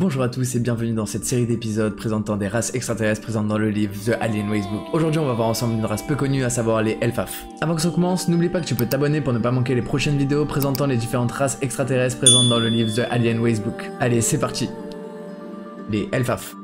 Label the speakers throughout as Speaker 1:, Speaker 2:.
Speaker 1: Bonjour à tous et bienvenue dans cette série d'épisodes présentant des races extraterrestres présentes dans le livre The Alien Racebook. Aujourd'hui on va voir ensemble une race peu connue, à savoir les Elfaf. Avant que ça commence, n'oublie pas que tu peux t'abonner pour ne pas manquer les prochaines vidéos présentant les différentes races extraterrestres présentes dans le livre The Alien Racebook. Allez, c'est parti. Les Elfaf.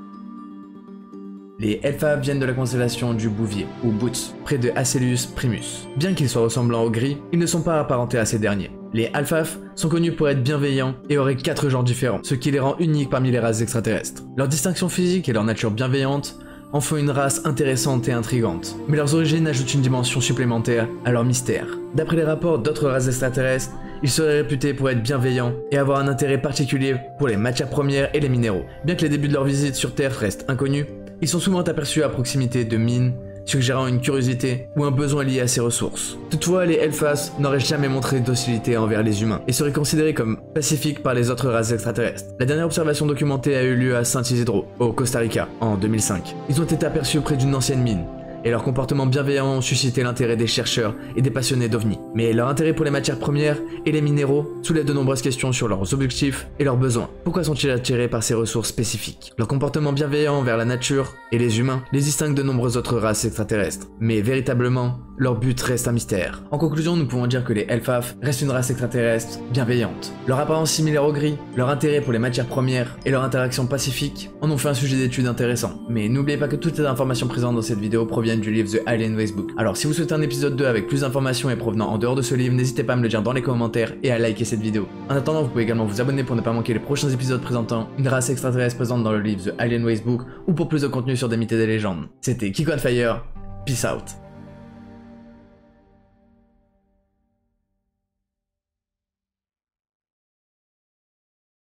Speaker 1: Les Elfaf viennent de la constellation du Bouvier, ou Boots, près de Acelius Primus. Bien qu'ils soient ressemblants aux gris, ils ne sont pas apparentés à ces derniers. Les Elfaf sont connus pour être bienveillants et auraient 4 genres différents, ce qui les rend uniques parmi les races extraterrestres. Leur distinction physique et leur nature bienveillante en font une race intéressante et intrigante, mais leurs origines ajoutent une dimension supplémentaire à leur mystère. D'après les rapports d'autres races extraterrestres, ils seraient réputés pour être bienveillants et avoir un intérêt particulier pour les matières premières et les minéraux. Bien que les débuts de leur visite sur Terre restent inconnus, ils sont souvent aperçus à proximité de mines, suggérant une curiosité ou un besoin lié à ces ressources. Toutefois, les Elfas n'auraient jamais montré d'hostilité envers les humains et seraient considérés comme pacifiques par les autres races extraterrestres. La dernière observation documentée a eu lieu à Saint Isidro, au Costa Rica, en 2005. Ils ont été aperçus près d'une ancienne mine, et leur comportement bienveillant ont suscité l'intérêt des chercheurs et des passionnés d'OVNI. Mais leur intérêt pour les matières premières et les minéraux soulève de nombreuses questions sur leurs objectifs et leurs besoins. Pourquoi sont-ils attirés par ces ressources spécifiques? Leur comportement bienveillant envers la nature et les humains les distingue de nombreuses autres races extraterrestres. Mais véritablement, leur but reste un mystère. En conclusion, nous pouvons dire que les Elfaf restent une race extraterrestre bienveillante. Leur apparence similaire au gris, leur intérêt pour les matières premières et leur interaction pacifique en ont fait un sujet d'étude intéressant. Mais n'oubliez pas que toutes les informations présentes dans cette vidéo proviennent du livre The Alien Racebook. Alors si vous souhaitez un épisode 2 avec plus d'informations et provenant en dehors de ce livre, n'hésitez pas à me le dire dans les commentaires et à liker cette vidéo. En attendant, vous pouvez également vous abonner pour ne pas manquer les prochains épisodes présentant une race extraterrestre présente dans le livre The Alien Racebook ou pour plus de contenu sur des mythes et des légendes. C'était Kiko on Fire, peace out.